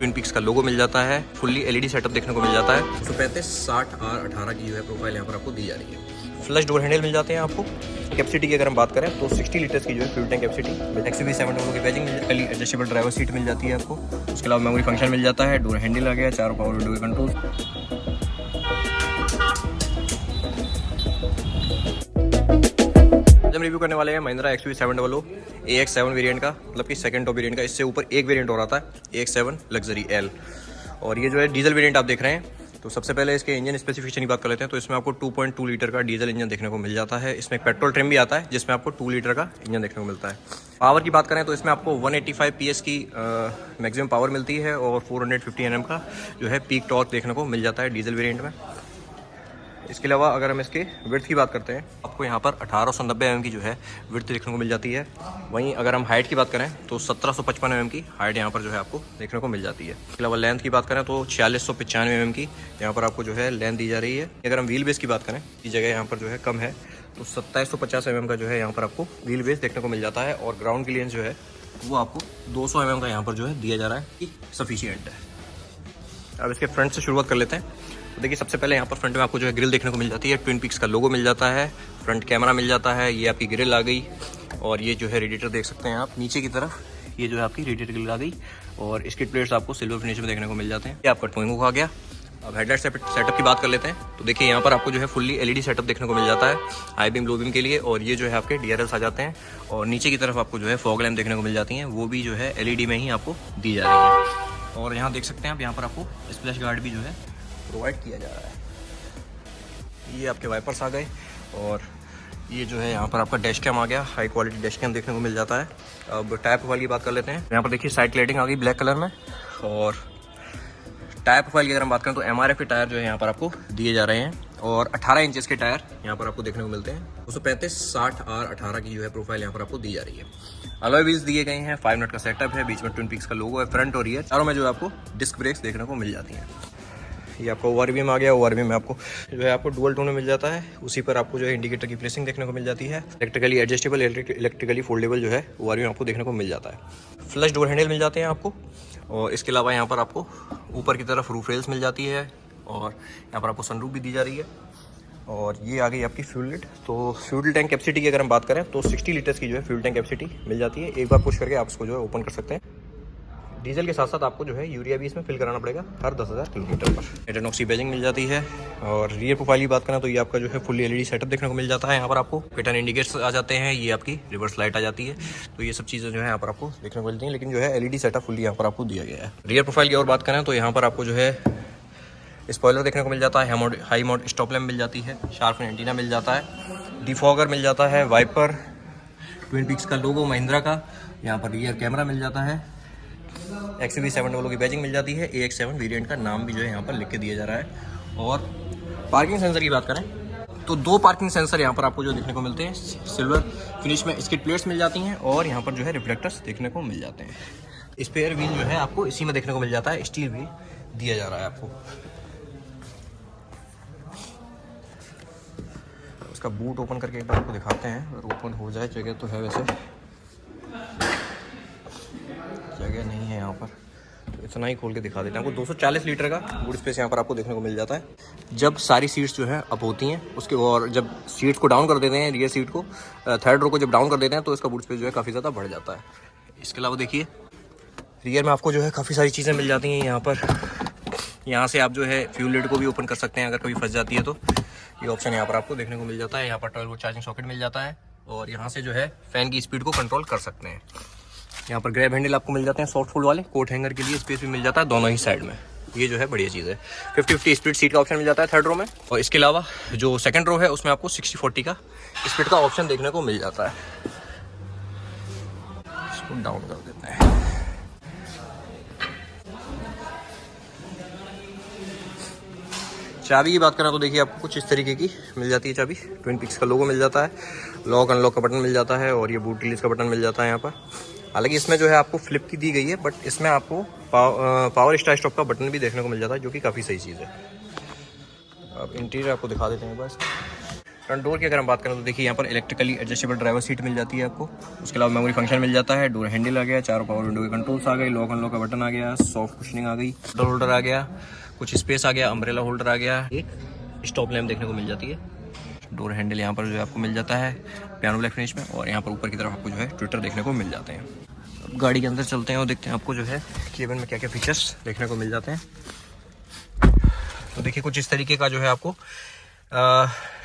Twin peaks का लोगो मिल जाता है, फुल्ली एलईडी सेटअप देखने को मिल जाता है। 135 60 R18 की जो है प्रोफाइल यहाँ पर आपको दी जा रही है। फ्लश डोर हैंडल मिल जाते हैं आपको। कैपेसिटी की अगर हम बात करें तो 60 लीटर्स की जो है फ्यूल टैंक कैपेसिटी। XUV700 की बैजिंग मिल जाती है। एडजस्टेबल ड्राइवर सीट मिल जाती है आपको। उसके अलावा मेमोरी फंक्शन मिल जाता है। डोर हैंडल आ गया, 4 पावर विंडो के कंट्रोल। हम रिव्यू करने वाले हैं महिंद्रा XUV700 AX7 वेरिएंट का, मतलब कि सेकंड टॉप वेरिएंट का। इससे ऊपर एक वेरिएंट और आता है AX7 लग्जरी L, और ये जो है डीजल वेरिएंट आप देख रहे हैं। तो सबसे पहले इसके इंजन स्पेसिफिकेशन की बात कर लेते हैं। तो इसमें आपको 2.2 लीटर का डीजल इंजन देखने को मिल जाता है। इसमें एक पेट्रोल ट्रिम भी आता है जिसमें आपको 2 लीटर का इंजन देखने को मिलता है। पावर की बात करें तो इसमें आपको 185 PS की मैक्सिमम पावर मिलती है और 450 Nm का जो है पीक टॉर्क देखने को मिल जाता है डीजल वेरिएंट में। इसके अलावा अगर हम इसके विड्थ की बात करते हैं, आपको यहाँ पर 1890 mm की जो है विड्थ देखने को मिल जाती है। वहीं अगर हम हाइट की बात करें तो 1755 mm की हाइट यहाँ पर जो है आपको देखने को मिल जाती है। इसके अलावा लेंथ की बात करें तो 4695 mm की यहाँ पर आपको जो है लेंथ दी जा रही है। अगर हम व्हील बेस की बात करें, की जगह यहाँ पर जो है कम है, तो 2750 mm का जो है यहाँ पर आपको व्हील बेस देखने को मिल जाता है। और ग्राउंड क्लियरेंस जो है वो आपको 200 mm का यहाँ पर जो है दिया जा रहा है कि सफिशियंट है। अब इसके फ्रंट से शुरुआत कर लेते हैं। तो देखिए सबसे पहले यहाँ पर फ्रंट में आपको जो है ग्रिल देखने को मिल जाती है। ट्विन पीक्स का लोगो मिल जाता है, फ्रंट कैमरा मिल जाता है, ये आपकी ग्रिल आ गई। और ये जो है रेडिएटर देख सकते हैं आप नीचे की तरफ, ये जो है आपकी रेडिएटर ग्रिल आ गई। और इसके प्लेट्स आपको सिल्वर फिनिश में देखने को मिल जाते हैं। ये आपका टोइंगो आ गया। अब हेडलाइट सेटअप की बात कर लेते हैं। तो देखिए यहाँ पर आपको जो है फुल्ली एलईडी सेटअप देखने को मिल जाता है हाई बीम लो बीम के लिए। और ये जो है आपके DRLs आ जाते हैं। और नीचे की तरफ आपको जो है फॉग लैम्प देखने को मिल जाती हैं, वो भी जो है एलईडी में ही आपको दी जा रही है। और यहाँ देख सकते हैं आप, यहाँ पर आपको स्प्लैश गार्ड भी जो है प्रोवाइड किया जा रहा है। ये आपके वाइपर्स आ गए। और ये जो है यहाँ पर आपका डैश कैम आ गया, हाई क्वालिटी डैश कैम देखने को मिल जाता है। अब टायर प्रोफाइल की बात कर लेते हैं। यहाँ पर देखिए साइड क्लैडिंग आ गई ब्लैक कलर में। और टायर प्रोफाइल की अगर हम बात करें तो MRF के टायर जो है यहाँ पर आपको दिए जा रहे हैं। और 18 इंचेस के टायर यहाँ पर आपको देखने को मिलते हैं। 235 60 R18 की जो है प्रोफाइल यहाँ पर आपको दी जा रही है। अलॉय व्हील्स दिए गए हैं, 5 नट का सेटअप है, बीच में ट्विन पीक्स का लोगो है, फ्रंट और रियर चारों में जो है आपको डिस्क ब्रेक्स देखने को मिल जाती हैं। ये आपको ओवरवीम आ गया। ओवरवीम में आपको जो है आपको डुअल टोन में मिल जाता है। उसी पर आपको जो है इंडिकेटर की प्रेसिंग देखने को मिल जाती है। इलेक्ट्रिकली एडजस्टेबल, इलेक्ट्रिकली फोल्डेबल जो है ओवरवीम आपको देखने को मिल जाता है। फ्लश डोर हैंडल मिल जाते हैं आपको। और इसके अलावा यहाँ पर आपको ऊपर की तरफ रूफ रेल्स मिल जाती है। और यहाँ पर आपको सनरूफ भी दी जा रही है। और ये आ गई आपकी फ्यूल लिड। तो फ्यूल टैंक कैपेसिटी की अगर हम बात करें तो 60 लीटर्स की जो है फ्यूल टैंक कैपेसिटी मिल जाती है। एक बार पुश करके आप इसको जो है ओपन कर सकते हैं। डीजल के साथ साथ आपको जो है यूरिया भी इसमें फिल कराना पड़ेगा हर 10,000 किलोमीटर पर। एटनॉक्सी बैजिंग मिल जाती है। और रियर प्रोफाइल की बात करें तो ये आपका जो है फुल्ली एलईडी सेटअप देखने को मिल जाता है। यहाँ पर आपको पैटर्न इंडिकेटर्स आ जाते हैं, ये आपकी रिवर्स लाइट आ जाती है। तो ये सब चीज़ें जो है यहाँ पर आपको देखने को मिलती हैं। लेकिन जो है एलईडी सेटअप फुल्ली यहाँ पर आपको दिया गया है। रियर प्रोफाइल की और बात करें तो यहाँ पर आपको जो है स्पॉइलर देखने को मिल जाता है, हाई माउंट स्टॉप लैम्प मिल जाती है, शार्प एंटीना मिल जाता है, डिफॉगर मिल जाता है, वाइपर, ट्विन पीक्स का लोगो महिंद्रा का, यहाँ पर रियर कैमरा मिल जाता है, XUV700 की बैजिंग मिल जाती है। AX7 वेरिएंट का नाम भी जो है यहाँ पर लिख के दिया जा रहा है। और पार्किंग सेंसर की बात करें तो 2 पार्किंग सेंसर यहाँ पर आपको जो देखने को मिलते हैं। सिल्वर फिनिश में स्किड प्लेट्स मिल जाती हैं। और यहाँ पर जो है रिफ्लेक्टर्स देखने को मिल जाते हैं। स्पेयर व्हील जो है आपको इसी में देखने को मिल जाता है, स्टील व्हील दिया जा रहा है आपको। इसका बूट ओपन करके एक बार आपको दिखाते हैं। अगर ओपन हो जाए, जगह तो है, वैसे जगह नहीं है यहाँ पर, तो इतना ही खोल के दिखा देते हैं आपको। 240 लीटर का बूट स्पेस यहाँ पर आपको देखने को मिल जाता है। जब सारी सीट्स जो है अप होती हैं उसके, और जब सीट्स को डाउन कर देते हैं, रियर सीट को, थर्ड रो को जब डाउन कर देते हैं तो इसका बूट स्पेस जो है काफ़ी ज़्यादा बढ़ जाता है। इसके अलावा देखिए रियर में आपको जो है काफ़ी सारी चीज़ें मिल जाती हैं। यहाँ पर, यहाँ से आप जो है फ्यूल लिड को भी ओपन कर सकते हैं अगर कभी फंस जाती है तो। ये ऑप्शन यहाँ पर आपको देखने को मिल जाता है। यहाँ पर 12 वोल्ट चार्जिंग सॉकेट मिल जाता है। और यहाँ से जो है फ़ैन की स्पीड को कंट्रोल कर सकते हैं। यहाँ पर ग्रैब हैंडल आपको मिल जाते हैं सॉफ्ट फोल्ड वाले। कोट हैंगर के लिए स्पेस भी मिल जाता है दोनों ही साइड में। ये जो है बढ़िया चीज़ है। 50-50 स्पीड सीट का ऑप्शन मिल जाता है थर्ड रो में। और इसके अलावा जो सेकंड रो है उसमें आपको 60-40 का स्पीड का ऑप्शन देखने को मिल जाता है। इसको डाउन कर देते हैं। चाबी की बात करें तो देखिए आपको कुछ इस तरीके की मिल जाती है चाबी। ट्विन पीक्स का लोगो मिल जाता है, लॉक अनलॉक का बटन मिल जाता है। और ये बूट रिलीज का बटन मिल जाता है यहाँ पर। हालांकि इसमें जो है आपको फ्लिप की दी गई है, बट इसमें आपको पावर स्टार्ट स्टॉप का बटन भी देखने को मिल जाता है, जो कि काफ़ी सही चीज़ है। अब इंटीरियर आपको दिखा देते हैं बस। फ्रंट डोर की अगर हम बात करें तो देखिए यहाँ पर इलेक्ट्रिकली एडजस्टेबल ड्राइवर सीट मिल जाती है आपको। उसके अलावा मेमोरी फंक्शन मिल जाता है, डोर हैंडल आ गया, चारों पावर विंडो के कंट्रोल्स आ गए, लॉक अनलॉक का बटन आ गया, सॉफ्ट कुशनिंग आ गई, डोर होल्डर आ गया, कुछ स्पेस आ गया, अम्ब्रेला होल्डर आ गया, एक स्टॉप लैम्प देखने को मिल जाती है। डोर हैंडल यहाँ पर जो है आपको मिल जाता है पियानो ब्लैक फिनिश में, और यहाँ पर ऊपर की तरफ आपको जो है ट्विटर देखने को मिल जाते हैं। अब गाड़ी के अंदर चलते हैं और देखते हैं आपको जो है केबिन में क्या क्या फीचर्स देखने को मिल जाते हैं। तो देखिए कुछ इस तरीके का जो है आपको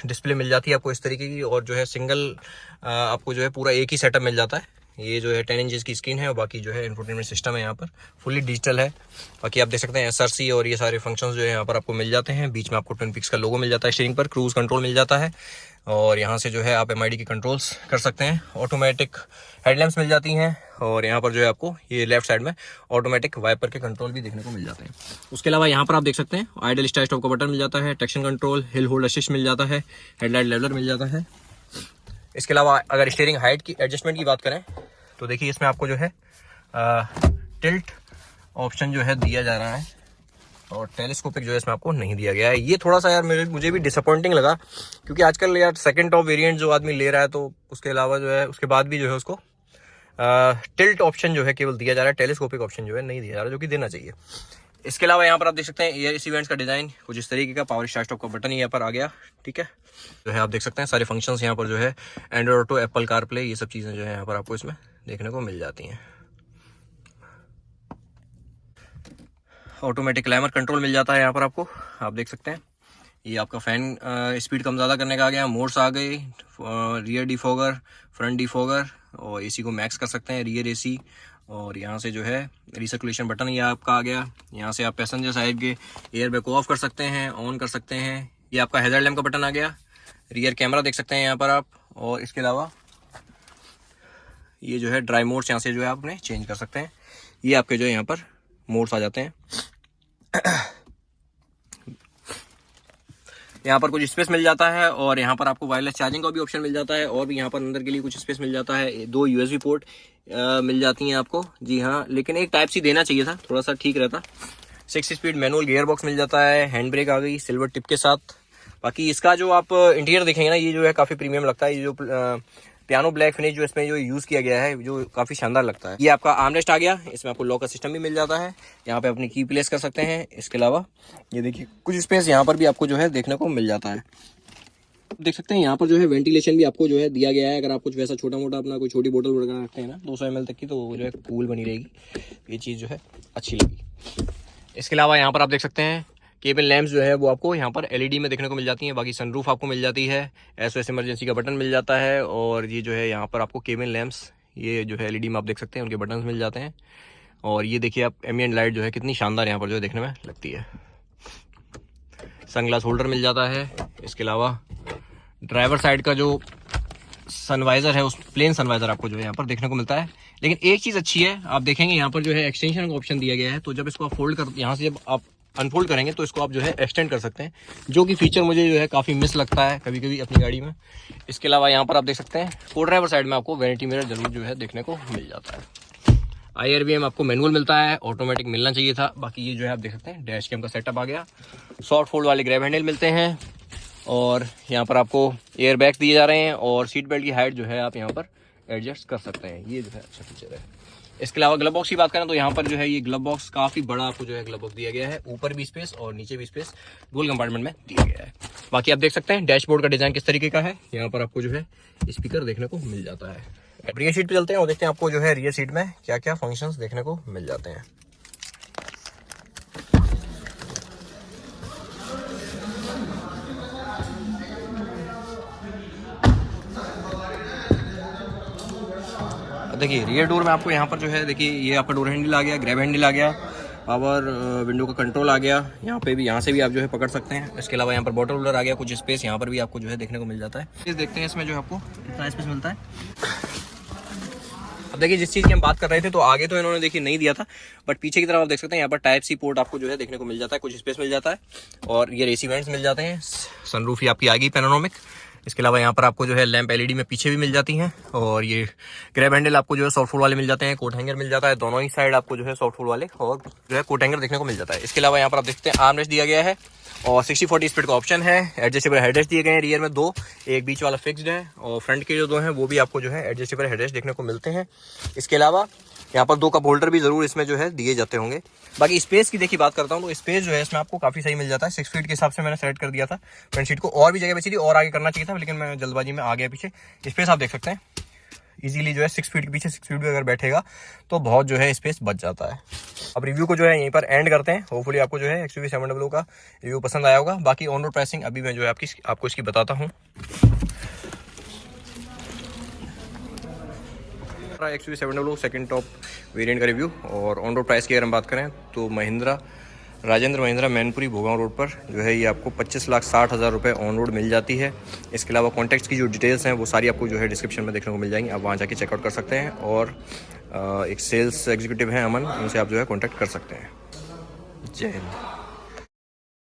डिस्प्ले मिल जाती है आपको इस तरीके की, और जो है सिंगल आपको जो है पूरा एक ही सेटअप मिल जाता है। ये जो है 10 इंचेस की स्क्रीन है, और बाकी जो है इंफोटेनमेंट सिस्टम है यहाँ पर फुली डिजिटल है। बाकी आप देख सकते हैं SRC और ये सारे फंक्शंस जो है यहाँ पर आपको मिल जाते हैं। बीच में आपको ट्विन पिक्स का लोगो मिल जाता है, स्टीयरिंग पर क्रूज कंट्रोल मिल जाता है, और यहाँ से जो है आप MID की कंट्रोल्स कर सकते हैं। ऑटोमेटिक हेडलैम्प्स मिल जाती हैं, और यहाँ पर जो है आपको ये लेफ्ट साइड में ऑटोमेटिक वाइपर के कंट्रोल भी देखने को मिल जाते हैं। उसके अलावा यहाँ पर आप देख सकते हैं आइडल स्टार्ट स्टॉप का बटन मिल जाता है, traction control, hill hold assist मिल जाता है, हेडलाइट लेवलर मिल जाता है। इसके अलावा अगर स्टीयरिंग हाइट की एडजस्टमेंट की बात करें तो देखिए इसमें आपको जो है टिल्ट ऑप्शन जो है दिया जा रहा है, और टेलीस्कोपिक जो है इसमें आपको नहीं दिया गया है। ये थोड़ा सा यार मुझे भी डिसअपॉइंटिंग लगा, क्योंकि आजकल यार सेकंड टॉप वेरिएंट जो आदमी ले रहा है तो उसके अलावा जो है उसके बाद भी जो है उसको टिल्ट ऑप्शन जो है केवल दिया जा रहा है, टेलीस्कोपिक ऑप्शन जो है नहीं दिया जा रहा, जो कि देना चाहिए। इसके अलावा यहाँ पर आप देख सकते हैं एयर AC वेंट्स का डिजाइन कुछ इस तरीके का, पावर स्टार्ट स्टॉप का बटन यहाँ पर आ गया, ठीक है। जो है आप देख सकते हैं सारे फंक्शंस यहाँ पर जो है एंड्रॉइड ऑटो, एप्पल कारप्ले, ये सब चीज़ें जो है यहाँ पर आपको इसमें देखने को मिल जाती हैं। ऑटोमेटिक क्लाइमर कंट्रोल मिल जाता है यहाँ पर आपको, आप देख सकते हैं। ये आपका फैन स्पीड कम ज़्यादा करने का आ गया, मोड्स आ गए, रियर डिफॉगर, फ्रंट डिफॉगर, और AC को मैक्स कर सकते हैं, रियर AC, और यहाँ से जो है रिसर्कुलेशन बटन ये आपका आ गया। यहाँ से आप पैसेंजर साइड के एयर बैग को ऑफ कर सकते हैं, ऑन कर सकते हैं। ये आपका हैजर्ड लैम्प का बटन आ गया, रियर कैमरा देख सकते हैं यहाँ पर आप, और इसके अलावा ये जो है ड्राई मोड्स यहाँ से जो है आप अपने चेंज कर सकते हैं। ये आपके जो है यहाँ पर मोड्स आ जाते हैं। यहाँ पर कुछ स्पेस मिल जाता है, और यहाँ पर आपको वायरलेस चार्जिंग का भी ऑप्शन मिल जाता है, और भी यहाँ पर अंदर के लिए कुछ स्पेस मिल जाता है। 2 USB पोर्ट मिल जाती हैं आपको, जी हाँ, लेकिन एक टाइप सी देना चाहिए था, थोड़ा सा ठीक रहता। 6 स्पीड मैनुअल गियर बॉक्स मिल जाता है, हैंड ब्रेक आ गई सिल्वर टिप के साथ। बाकी इसका जो आप इंटीरियर देखेंगे ना, ये जो है काफ़ी प्रीमियम लगता है। ये जो पियानो ब्लैक फिनिश जो इसमें जो यूज़ किया गया है जो काफ़ी शानदार लगता है। ये आपका आर्मरेस्ट आ गया, इसमें आपको लॉक का सिस्टम भी मिल जाता है, यहाँ पे अपनी की प्लेस कर सकते हैं। इसके अलावा ये देखिए कुछ स्पेस यहाँ पर भी आपको जो है देखने को मिल जाता है। देख सकते हैं यहाँ पर जो है वेंटिलेशन भी आपको जो है दिया गया है। अगर आप कुछ वैसा छोटा मोटा अपना कोई छोटी बोतल वगैरह रखते हैं ना 200 ml तक की, तो वो जो है कूल बनी रहेगी। ये चीज़ जो है अच्छी लगी। इसके अलावा यहाँ पर आप देख सकते हैं केबिन लैम्प्स जो है वो आपको यहाँ पर LED में देखने को मिल जाती हैं। बाकी सनरूफ आपको मिल जाती है, SOS इमरजेंसी का बटन मिल जाता है, और ये जो है यहाँ पर आपको केबिन लैम्प्स ये जो है LED में आप देख सकते हैं उनके बटन मिल जाते हैं। और ये देखिए आप एम्बिएंट लाइट जो है कितनी शानदार यहाँ पर जो है देखने में लगती है। सनग्लास होल्डर मिल जाता है। इसके अलावा ड्राइवर साइड का जो सनवाइजर है उस प्लेन सनवाइजर आपको जो है यहाँ पर देखने को मिलता है। लेकिन एक चीज़ अच्छी है, आप देखेंगे यहाँ पर जो है एक्सटेंशन का ऑप्शन दिया गया है, तो जब इसको आप फोल्ड कर यहाँ से जब आप अनफोल्ड करेंगे तो इसको आप जो है एक्सटेंड कर सकते हैं, जो कि फीचर मुझे जो है काफ़ी मिस लगता है कभी कभी अपनी गाड़ी में। इसके अलावा यहाँ पर आप देख सकते हैं को ड्राइवर साइड में आपको वैनिटी मिरर जरूर जो है देखने को मिल जाता है। IRBM आपको मैनुअल मिलता है, ऑटोमेटिक मिलना चाहिए था। बाकी ये जो है आप देख सकते हैं डैश कैम का सेटअप आ गया, सॉफ्ट फोल्ड वाले ग्रैब हैंडल मिलते हैं, और यहाँ पर आपको एयर बैग्स दिए जा रहे हैं, और सीट बेल्ट की हाइट जो है आप यहाँ पर एडजस्ट कर सकते हैं। ये जो है अच्छा फीचर है। इसके अलावा ग्लव बॉक्स की बात करें तो यहाँ पर जो है ये ग्लव बॉक्स काफ़ी बड़ा आपको जो है ग्लव बॉक्स दिया गया है, ऊपर भी स्पेस और नीचे भी स्पेस डुअल कंपार्टमेंट में दिया गया है। बाकी आप देख सकते हैं डैशबोर्ड का डिजाइन किस तरीके का है, यहाँ पर आपको जो है स्पीकर देखने को मिल जाता है। रियर सीट पे चलते हैं और देखते हैं आपको जो है रियर सीट में क्या क्या फंक्शंस देखने को मिल जाते हैं। देखिए रियर डोर में आपको यहाँ पर जो है देखिए ये आपका डोर हैंडल आ गया, ग्रैब हैंडल आ गया, पावर विंडो का कंट्रोल आ गया, यहाँ पे भी यहाँ से भी आप जो है पकड़ सकते हैं। इसके अलावा यहाँ पर बॉटल होल्डर आ गया, कुछ स्पेस यहाँ पर भी आपको जो है देखने को मिल जाता है। इस देखते हैं इसमें जो आपको कितना स्पेस मिलता है। अब देखिए जिस चीज़ की हम बात कर रहे थे तो आगे तो इन्होंने देखिए नहीं दिया था, बट पीछे की तरफ आप देख सकते हैं यहाँ पर टाइप सी पोर्ट आपको जो है देखने को मिल जाता है, कुछ स्पेस मिल जाता है, और ये AC वेंट्स मिल जाते हैं। सनरूफ ही आपकी आ गई पैनोरामिक, इसके अलावा यहाँ पर आपको जो है लैंप एलईडी में पीछे भी मिल जाती हैं, और ये ग्रैब हैंडल आपको जो है सॉफ्ट फुल वाले मिल जाते हैं, कोट हैंगर मिल जाता है दोनों ही साइड आपको जो है सॉफ्ट फुल वाले, और जो है कोट हैंगर देखने को मिल जाता है। इसके अलावा यहाँ पर आप देखते हैं आर्म रेस्ट दिया गया है और 60-40 स्पीड का ऑप्शन है। एडजस्टेबल हेडरेस्ट दिए गए हैं रियर में 2, एक बीच वाला फिक्स्ड है, और फ्रंट के जो 2 हैं वो भी आपको जो है एडजस्टेबल हेडरेस्ट देखने को मिलते हैं। इसके अलावा यहाँ पर 2 कप होल्डर भी जरूर इसमें जो है दिए जाते होंगे। बाकी स्पेस की देखिए बात करता हूँ तो स्पेस जो है इसमें आपको काफी सही मिल जाता है। 6 फीट के हिसाब से मैंने सेलेक्ट कर दिया था फ्रंट सीट को, और भी जगह बची थी और आगे करना चाहिए था, लेकिन मैं जल्दबाजी में आ गया पीछे। स्पेस आप देख सकते हैं इजीली जो है 6 फीट के पीछे 6 फीट भी अगर बैठेगा तो बहुत जो है स्पेस बच जाता है। अब रिव्यू को जो है यहीं पर एंड करते हैं। होपफुली आपको जो है XUV 700 का रिव्यू पसंद आया होगा। बाकी ऑन रोड प्राइसिंग अभी मैं जो है आपको इसकी बताता हूँ। XUV 700 सेकंड टॉप वेरिएंट का रिव्यू, और ऑन रोड प्राइस की अगर हम बात करें तो राजेंद्र महिंद्रा मैनपुरी भोगांव रोड पर जो है ये आपको 25,60,000 रुपये ऑन रोड मिल जाती है। इसके अलावा कॉन्टैक्ट्स की जो डिटेल्स हैं वो सारी आपको जो है डिस्क्रिप्शन में देखने को मिल जाएंगी, आप वहाँ जाके चेकआउट कर सकते हैं, और एक सेल्स एग्जीक्यूटिव हैं अमन, उनसे आप जो है कॉन्टैक्ट कर सकते हैं। जय हिंद।